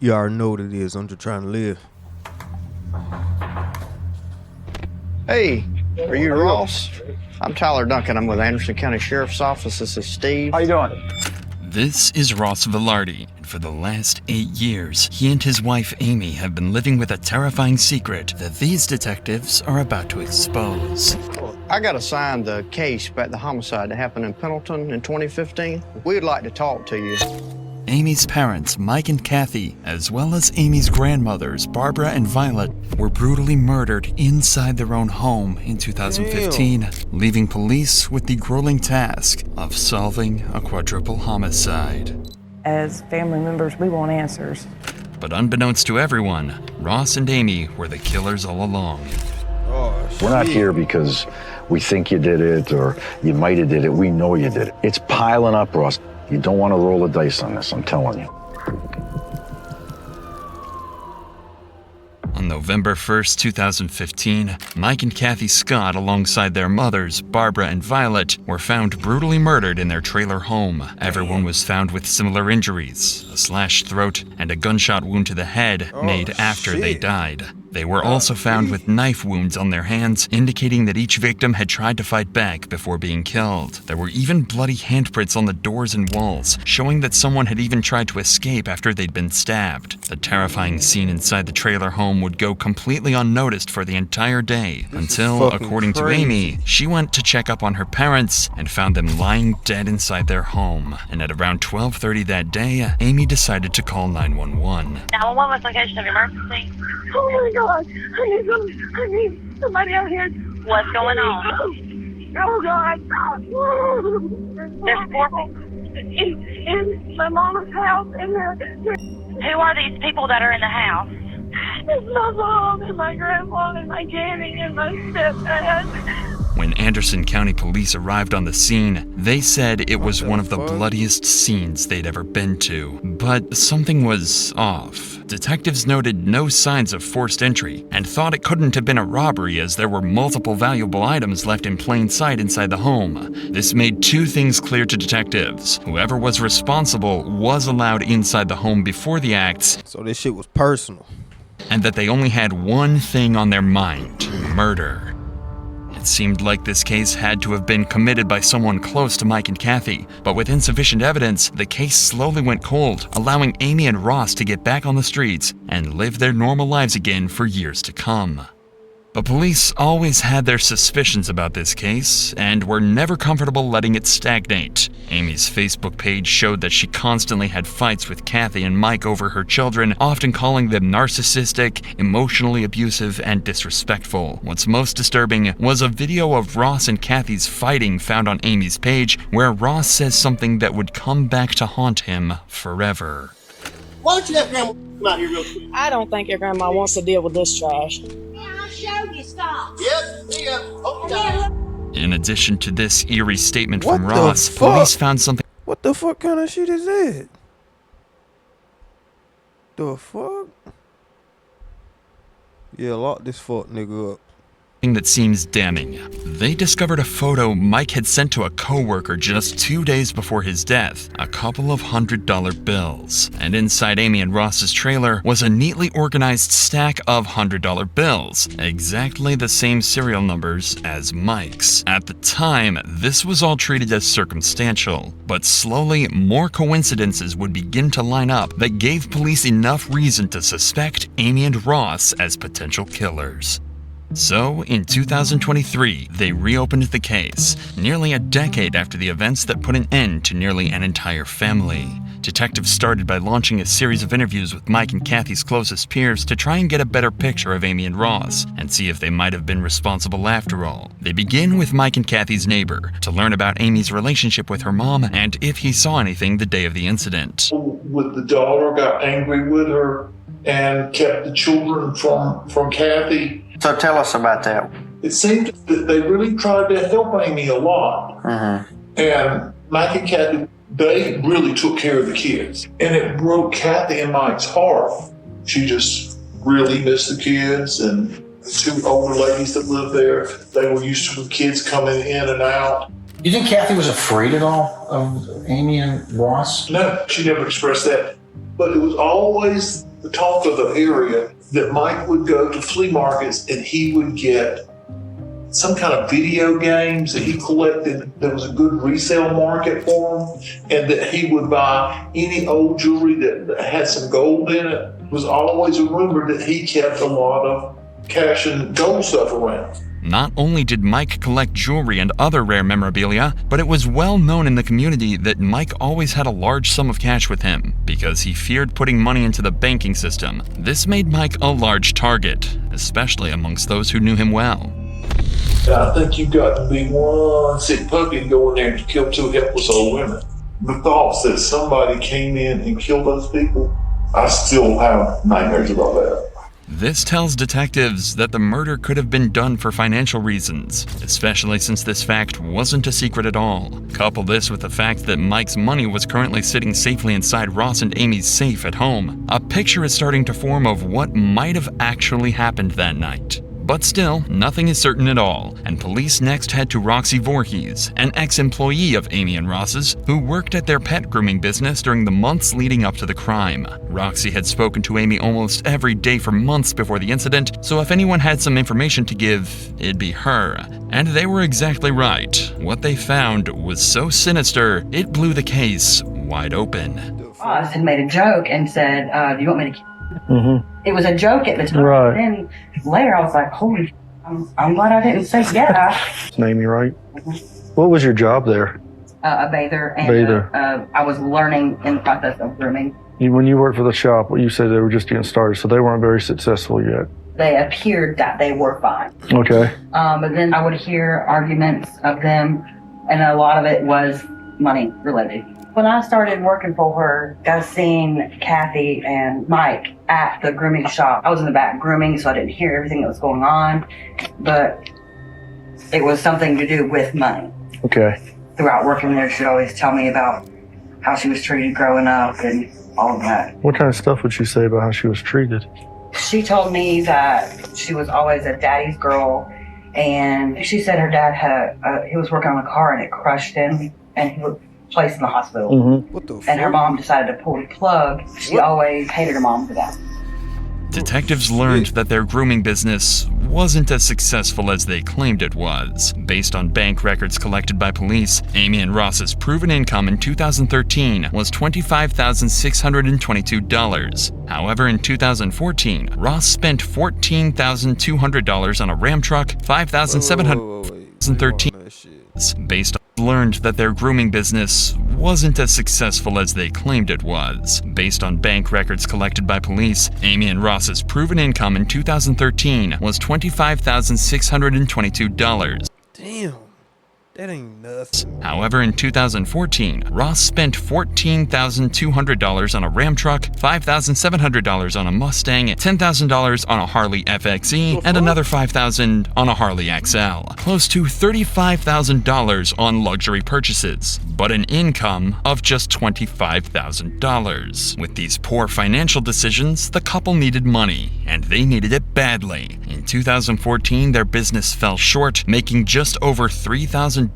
You already know what it is. I'm just trying to live. Hey, are you Ross? I'm Tyler Duncan. I'm with Anderson County Sheriff's Office. This is Steve. How you doing? This is Ross Velarde, and for the last 8 years, he and his wife Amy have been living with a terrifying secret that these detectives are about to expose. I got assigned the case about the homicide that happened in Pendleton in 2015. We'd like to talk to you. Amy's parents, Mike and Kathy, as well as Amy's grandmothers, Barbara and Violet, were brutally murdered inside their own home in 2015, leaving police with the grueling task of solving a quadruple homicide. As family members, we want answers. But unbeknownst to everyone, Ross and Amy were the killers all along. We're not here because we think you did it or you might have did it. We know you did it. It's piling up, Ross. You don't want to roll the dice on this, I'm telling you. On November 1st, 2015, Mike and Kathy Scott, alongside their mothers, Barbara and Violet, were found brutally murdered in their trailer home. Everyone was found with similar injuries, a slashed throat and a gunshot wound to the head made after they died. They were also found with knife wounds on their hands, indicating that each victim had tried to fight back before being killed. There were even bloody handprints on the doors and walls, showing that someone had even tried to escape after they'd been stabbed. The terrifying scene inside the trailer home would go completely unnoticed for the entire day, until, according to Amy, she went to check up on her parents and found them lying dead inside their home. And at around 12:30 that day, Amy decided to call 911. 911 was location of emergency. Oh my God! I need somebody out here. What's going on? Oh God! There's 4 people. In my mama's house, and Who are these people that are in the house? it's my mom and my grandma and my granny and my stepdad. When Anderson County Police arrived on the scene, they said it was one of the bloodiest scenes they'd ever been to. But something was off. Detectives noted no signs of forced entry and thought it couldn't have been a robbery as there were multiple valuable items left in plain sight inside the home. This made 2 things clear to detectives. Whoever was responsible was allowed inside the home before the acts. So this shit was personal. And that they only had one thing on their mind: murder. It seemed like this case had to have been committed by someone close to Mike and Kathy, but with insufficient evidence, the case slowly went cold, allowing Amy and Ross to get back on the streets and live their normal lives again for years to come. But police always had their suspicions about this case and were never comfortable letting it stagnate. Amy's Facebook page showed that she constantly had fights with Kathy and Mike over her children, often calling them narcissistic, emotionally abusive, and disrespectful. What's most disturbing was a video of Ross and Kathy's fighting found on Amy's page, where Ross says something that would come back to haunt him forever. Why don't you have Grandma come out here real quick? I don't think your grandma wants to deal with this trash. I'll show you stuff. Yep, see ya. Okay. In addition to this eerie statement What from the Ross, fuck? police found something. What the fuck kind of shit is that? The fuck? Yeah, lock this fuck nigga up. That seems damning. They discovered a photo Mike had sent to a coworker just 2 days before his death, a couple of $100 bills. And inside Amy and Ross's trailer was a neatly organized stack of $100 bills, exactly the same serial numbers as Mike's. At the time, this was all treated as circumstantial, but slowly more coincidences would begin to line up that gave police enough reason to suspect Amy and Ross as potential killers. So, in 2023, they reopened the case, nearly a decade after the events that put an end to nearly an entire family. Detectives started by launching a series of interviews with Mike and Kathy's closest peers to try and get a better picture of Amy and Ross, and see if they might have been responsible after all. They begin with Mike and Kathy's neighbor, to learn about Amy's relationship with her mom and if he saw anything the day of the incident. With the daughter, got angry with her and kept the children from Kathy. So tell us about that. It seemed that they really tried to help Amy a lot. And Mike and Kathy, they really took care of the kids. And it broke Kathy and Mike's heart. She just really missed the kids, and the 2 older ladies that lived there, they were used to the kids coming in and out. You think Kathy was afraid at all of Amy and Ross? No, she never expressed that. But it was always the talk of the area that Mike would go to flea markets and he would get some kind of video games that he collected. There was a good resale market for them, and that he would buy any old jewelry that had some gold in it. It was always a rumor that he kept a lot of cash and gold stuff around. Not only did Mike collect jewelry and other rare memorabilia, but it was well known in the community that Mike always had a large sum of cash with him because he feared putting money into the banking system. This made Mike a large target, especially amongst those who knew him well. I think you've got to be one sick puppy to go in there and kill two helpless old women. The thoughts that somebody came in and killed those people, I still have nightmares about that. This tells detectives that the murder could have been done for financial reasons, especially since this fact wasn't a secret at all. Couple this with the fact that Mike's money was currently sitting safely inside Ross and Amy's safe at home. A picture is starting to form of what might have actually happened that night. But still, nothing is certain at all, and police next head to Roxy Voorhees, an ex-employee of Amy and Ross's, who worked at their pet grooming business during the months leading up to the crime. Roxy had spoken to Amy almost every day for months before the incident, so if anyone had some information to give, it'd be her. And they were exactly right. What they found was so sinister, it blew the case wide open. Ross had made a joke and said, do you want me to Mm-hmm. It was a joke at the time. Right. Then later I was like, holy, I'm glad I didn't say yeah. It's Amy, right? What was your job there? A bather. And I was learning in the process of grooming. When you worked for the shop, you said they were just getting started, so they weren't very successful yet. They appeared that they were fine. Okay. But then I would hear arguments of them, and a lot of it was money related. When I started working for her, I seen Kathy and Mike at the grooming shop. I was in the back grooming, so I didn't hear everything that was going on, but it was something to do with money. Okay. Throughout working there, she'd always tell me about how she was treated growing up and all of that. What kind of stuff would she say about how she was treated? She told me that she was always a daddy's girl, and she said her dad he was working on a car and it crushed him, and he was placed in the hospital. Mm-hmm. What the fuck? And her mom decided to pull the plug. She always hated her mom for that. Detectives learned that their grooming business wasn't as successful as they claimed it was. Based on bank records collected by police, Amy and Ross's proven income in 2013 was $25,622. However, in 2014, Ross spent $14,200 on a Ram truck, $5,713. Based on learned that their grooming business wasn't as successful as they claimed it was. Based on bank records collected by police, Amy and Ross's proven income in 2013 was $25,622. Damn. That ain't nothing. However, in 2014, Ross spent $14,200 on a Ram truck, $5,700 on a Mustang, $10,000 on a Harley FXE, and another $5,000 on a Harley XL. Close to $35,000 on luxury purchases, but an income of just $25,000. With these poor financial decisions, the couple needed money, and they needed it badly. In 2014, their business fell short, making just over $3,000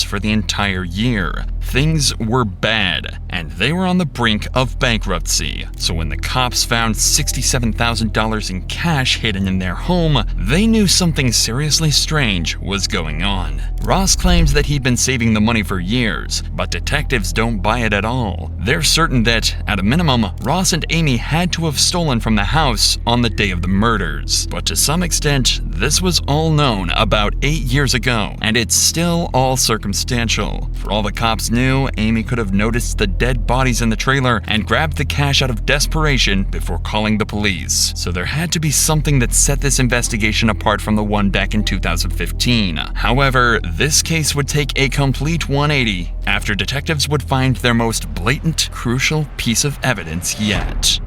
for the entire year. Things were bad, and they were on the brink of bankruptcy. So when the cops found $67,000 in cash hidden in their home, they knew something seriously strange was going on. Ross claims that he'd been saving the money for years, but detectives don't buy it at all. They're certain that, at a minimum, Ross and Amy had to have stolen from the house on the day of the murders. But to some extent, this was all known about 8 years ago, and it's still all circumstantial. For all the cops knew, Amy could have noticed the dead bodies in the trailer and grabbed the cash out of desperation before calling the police. So there had to be something that set this investigation apart from the one back in 2015. However, this case would take a complete 180 after detectives would find their most blatant, crucial piece of evidence yet.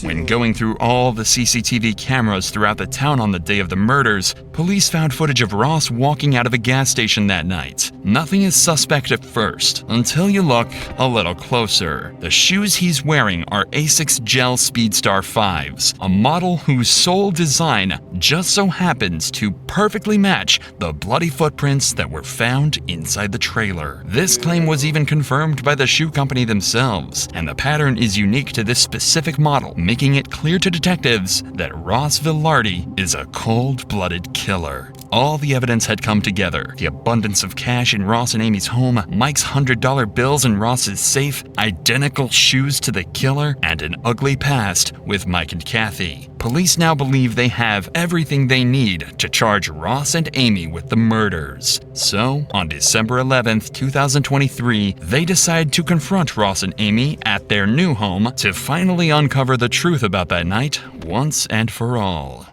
When going through all the CCTV cameras throughout the town on the day of the murders, police found footage of Ross walking out of a gas station that night. Nothing is suspect at first, until you look a little closer. The shoes he's wearing are Asics Gel Speedstar 5s, a model whose sole design just so happens to perfectly match the bloody footprints that were found inside the trailer. This claim was even confirmed by the shoe company themselves, and the pattern is unique to this specific model, making it clear to detectives that Ross Velarde is a cold-blooded killer. All the evidence had come together. The abundance of cash in Ross and Amy's home, Mike's $100 bills in Ross's safe, identical shoes to the killer, and an ugly past with Mike and Kathy. Police now believe they have everything they need to charge Ross and Amy with the murders. So, on December 11th, 2023, they decide to confront Ross and Amy at their new home to finally uncover the truth about that night once and for all.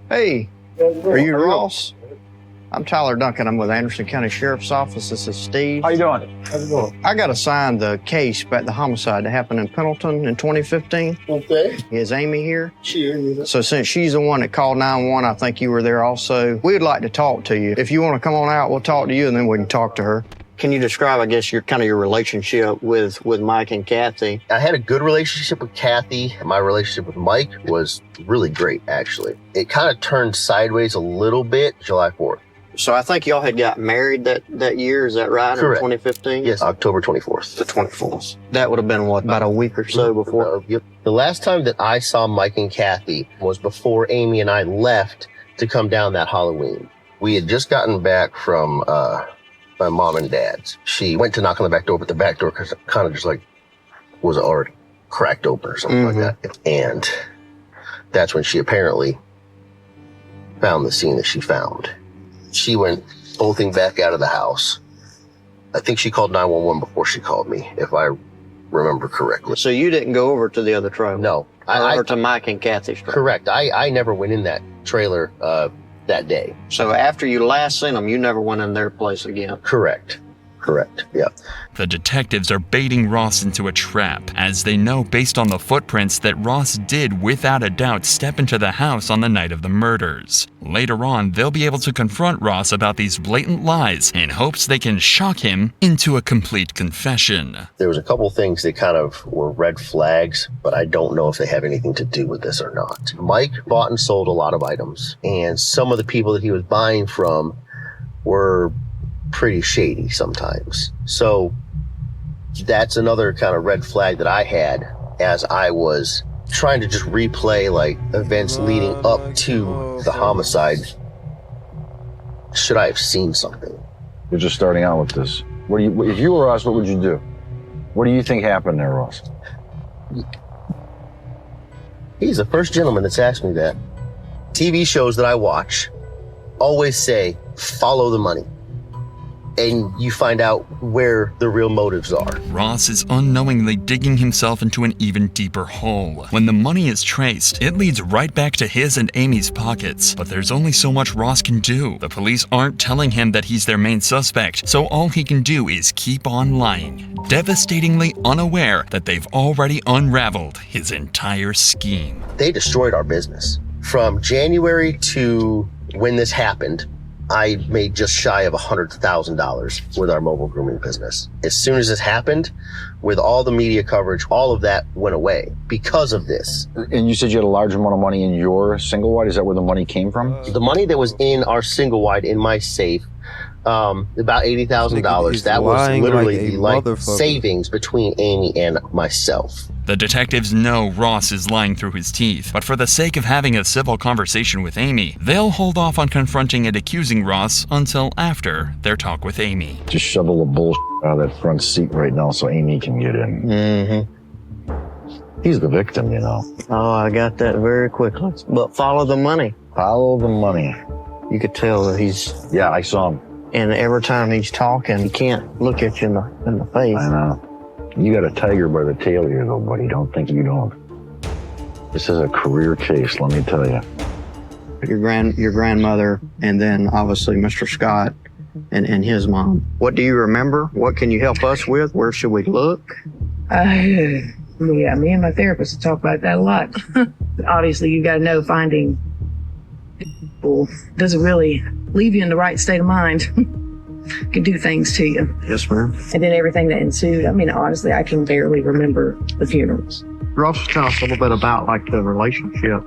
Hey, are you Ross? I'm Tyler Duncan. I'm with Anderson County Sheriff's Office. This is Steve. How you doing? How's it going? I got assigned the case about the homicide that happened in Pendleton in 2015. Okay. Is Amy here? She is. So since she's the one that called 911, I think you were there also. We'd like to talk to you. If you want to come on out, we'll talk to you and then we can talk to her. Can you describe, I guess, your relationship with Mike and Kathy? I had a good relationship with Kathy. My relationship with Mike was really great, actually. It kind of turned sideways a little bit July 4th. So I think y'all had got married that year, is that right? Correct. In 2015? Yes, October 24th. The 24th. That would have been, what, about a week or so before? Yep. The last time that I saw Mike and Kathy was before Amy and I left to come down that Halloween. We had just gotten back from my mom and dad's. She went to knock on the back door, but the back door kind of just like was already cracked open or something like that. And that's when she apparently found the scene that she found. She went bolting back out of the house. I think she called 911 before she called me, if I remember correctly. So you didn't go over to the other trailer? No. Or to Mike and Kathy's trailer? Correct. I never went in that trailer that day. So after you last seen them, you never went in their place again? Correct. Yeah. The detectives are baiting Ross into a trap, as they know based on the footprints that Ross did without a doubt step into the house on the night of the murders. Later on, they'll be able to confront Ross about these blatant lies in hopes they can shock him into a complete confession. There was a couple things that kind of were red flags, but I don't know if they have anything to do with this or not. Mike bought and sold a lot of items, and some of the people that he was buying from were pretty shady sometimes. So that's another kind of red flag that I had as I was trying to just replay like events leading up to the homicide. Should I have seen something? We're just starting out with this. If you were us, what would you do? What do you think happened there, Ross? He's the first gentleman that's asked me that. TV shows that I watch always say, follow the money. And you find out where the real motives are. Ross is unknowingly digging himself into an even deeper hole. When the money is traced, it leads right back to his and Amy's pockets. But there's only so much Ross can do. The police aren't telling him that he's their main suspect, so all he can do is keep on lying, devastatingly unaware that they've already unraveled his entire scheme. They destroyed our business. From January to when this happened, I made just shy of $100,000 with our mobile grooming business. As soon as this happened, with all the media coverage, all of that went away because of this. And you said you had a large amount of money in your single wide. Is that where the money came from? The money that was in our single wide in my safe, about $80,000. That was literally like the savings between Amy and myself. The detectives know Ross is lying through his teeth, but for the sake of having a civil conversation with Amy, they'll hold off on confronting and accusing Ross until after their talk with Amy. Just shovel the bullshit out of that front seat right now so Amy can get in. He's the victim, you know. Oh, I got that very quickly. But follow the money. Follow the money. You could tell that he's... Yeah, I saw him. And every time he's talking, he can't look at you in the face. I know. You got a tiger by the tail here, though, buddy. Don't think you don't. This is a career case, let me tell you. Your grandmother, and then obviously Mr. Scott and his mom. What do you remember? What can you help us with? Where should we look? Yeah, me and my therapist talk about that a lot. Obviously, you got to know finding people doesn't really leave you in the right state of mind. Can do things to you. Yes, ma'am. And then everything that ensued, I mean, honestly, I can barely remember the funerals. Ross, tell us a little bit about like the relationship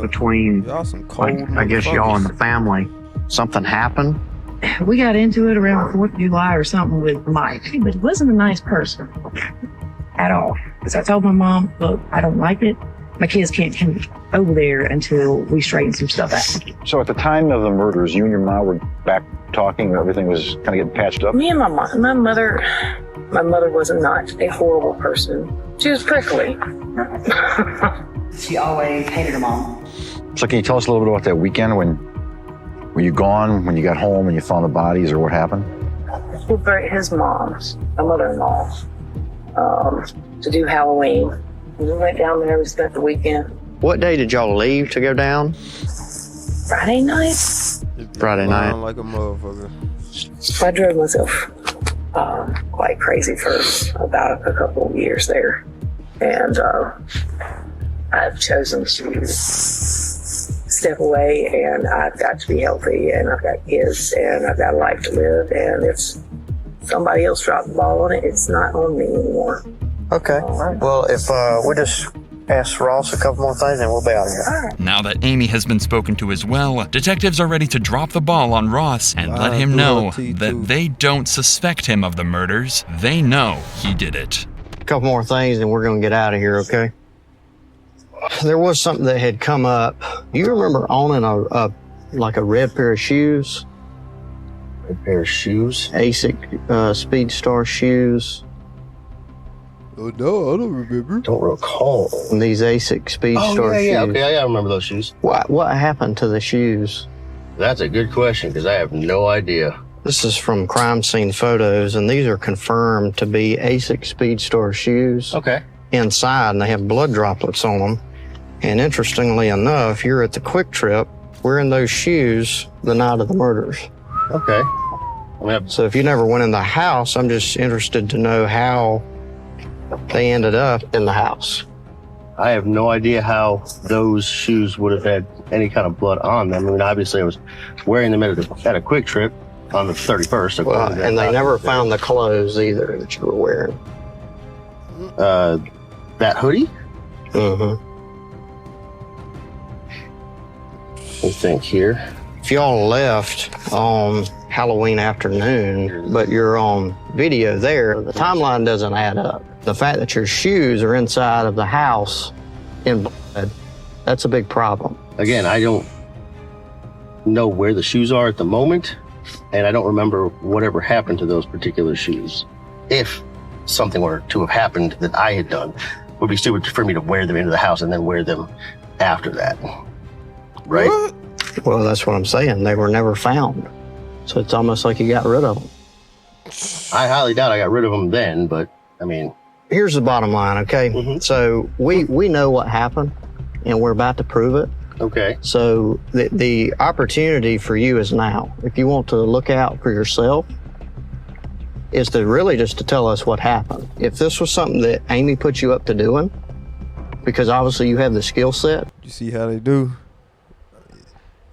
between, y'all some cold like, I guess y'all and the family. Something happened. We got into it around 4th of July or something with Mike, but he wasn't a nice person at all. Because I told my mom, look, I don't like it. My kids can't come over there until we straighten some stuff out. So at the time of the murders, you and your mom were back talking, everything was kind of getting patched up? Me and my mother was not a horrible person. She was prickly. She always hated her mom. So can you tell us a little bit about that weekend when were you gone, when you got home and you found the bodies, or what happened? We buried his mom's, my mother-in-law, to do Halloween. We went down there, we spent the weekend. What day did y'all leave to go down? Friday night? Friday night. Like a motherfucker. I drove myself quite crazy for about a couple of years there. And I've chosen to step away, and I've got to be healthy, and I've got kids, and I've got a life to live, and if somebody else dropped the ball on it, it's not on me anymore. Okay. Well, if we just ask Ross a couple more things and we'll be out of here. Now that Amy has been spoken to as well, detectives are ready to drop the ball on Ross and let him know that they don't suspect him of the murders. They know he did it. A couple more things and we're going to get out of here, okay? There was something that had come up. You remember owning like a red pair of shoes? Red pair of shoes? ASIC Speed Star shoes. Oh, no, I don't remember. Don't recall. These ASIC Speed Star shoes. Yeah, okay, I remember those shoes. What happened to the shoes? That's a good question, because I have no idea. This is from crime scene photos, and these are confirmed to be ASIC Speed Star shoes. Okay. Inside, and they have blood droplets on them. And interestingly enough, you're at the Quick Trip wearing those shoes the night of the murders. Okay. So if you never went in the house, I'm just interested to know how they ended up in the house. I have no idea how those shoes would have had any kind of blood on them. I mean, obviously I was wearing them at a Quick Trip on the 31st. Well, and they never found the clothes either that you were wearing. That hoodie? Mm-hmm. Let's think here. If y'all left on Halloween afternoon, but you're on video there, the timeline doesn't add up. The fact that your shoes are inside of the house in blood, that's a big problem. Again, I don't know where the shoes are at the moment, and I don't remember whatever happened to those particular shoes. If something were to have happened that I had done, it would be stupid for me to wear them into the house and then wear them after that. Right? What? Well, that's what I'm saying. They were never found. So it's almost like you got rid of them. I highly doubt I got rid of them then, but I mean... Here's the bottom line, okay? Mm-hmm. So we know what happened, and we're about to prove it. Okay. So the opportunity for you is now. If you want to look out for yourself, is to really just to tell us what happened. If this was something that Amy put you up to doing, because obviously you have the skill set. You see how they do?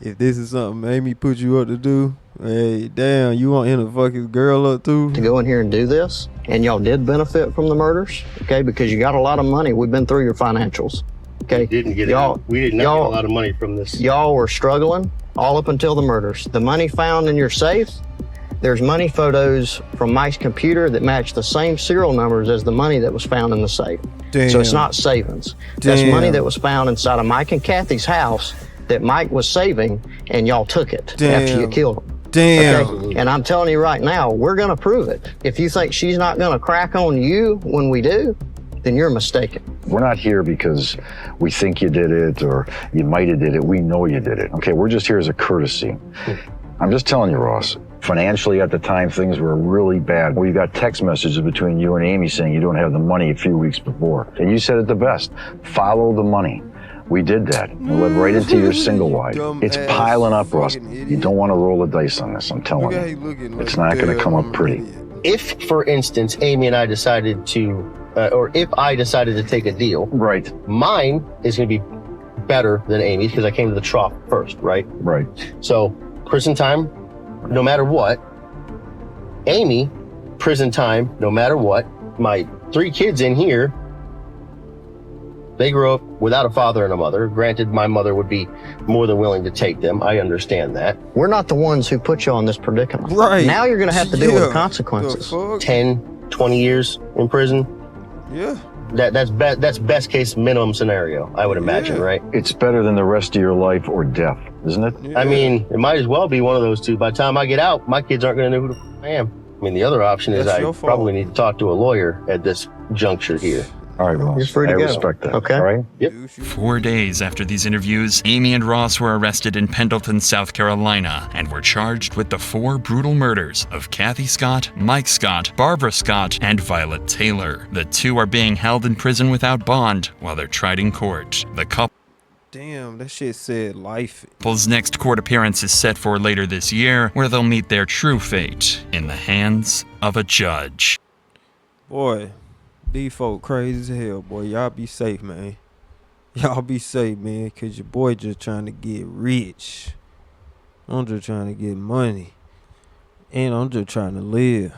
If this is something Amy put you up to do, hey, damn, you want him to fuck his girl up too? To go in here and do this, and y'all did benefit from the murders, okay? Because you got a lot of money. We've been through your financials, okay? We did not get a lot of money from this. Y'all were struggling all up until the murders. The money found in your safe, there's money photos from Mike's computer that match the same serial numbers as the money that was found in the safe. Damn. So it's not savings. Damn. That's money that was found inside of Mike and Kathy's house that Mike was saving, and y'all took it after you killed him. Damn. Okay? And I'm telling you right now, we're gonna prove it. If you think she's not gonna crack on you when we do, then you're mistaken. We're not here because we think you did it or you might have did it. We know you did it. Okay, we're just here as a courtesy. I'm just telling you, Ross, financially at the time, things were really bad. We got text messages between you and Amy saying you don't have the money a few weeks before. And you said it the best, follow the money. We did that. We led right into your single wide. It's piling up, Ross. You don't want to roll the dice on this, I'm telling you. It's not going to come up pretty. If, for instance, Amy and I decided to, or if I decided to take a deal, right, mine is going to be better than Amy because I came to the trough first, right? Right. So prison time, no matter what. Amy, prison time, no matter what. My 3 kids in here, they grew up without a father and a mother. Granted, my mother would be more than willing to take them. I understand that. We're not the ones who put you on this predicament. Right. Now you're going to have to deal with the consequences. 10, 20 years in prison. Yeah. That's best case minimum scenario, I would imagine, right? It's better than the rest of your life or death, isn't it? Yeah. I mean, it might as well be one of those two. By the time I get out, my kids aren't going to know who the f- I am. I mean, the other option is That's I your fault. probably need to talk to a lawyer at this juncture here. All right, Ross. You're free to I go. respect that. Okay. All right? Yep. 4 days after these interviews, Amy and Ross were arrested in Pendleton, South Carolina, and were charged with the 4 brutal murders of Kathy Scott, Mike Scott, Barbara Scott, and Violet Taylor. The 2 are being held in prison without bond while they're tried in court. The Damn, that shit said life. couple's next court appearance is set for later this year, where they'll meet their true fate in the hands of a judge. Boy, these folk crazy as hell, boy. Y'all be safe, man. Y'all be safe, man, because your boy just trying to get rich. I'm just trying to get money. And I'm just trying to live.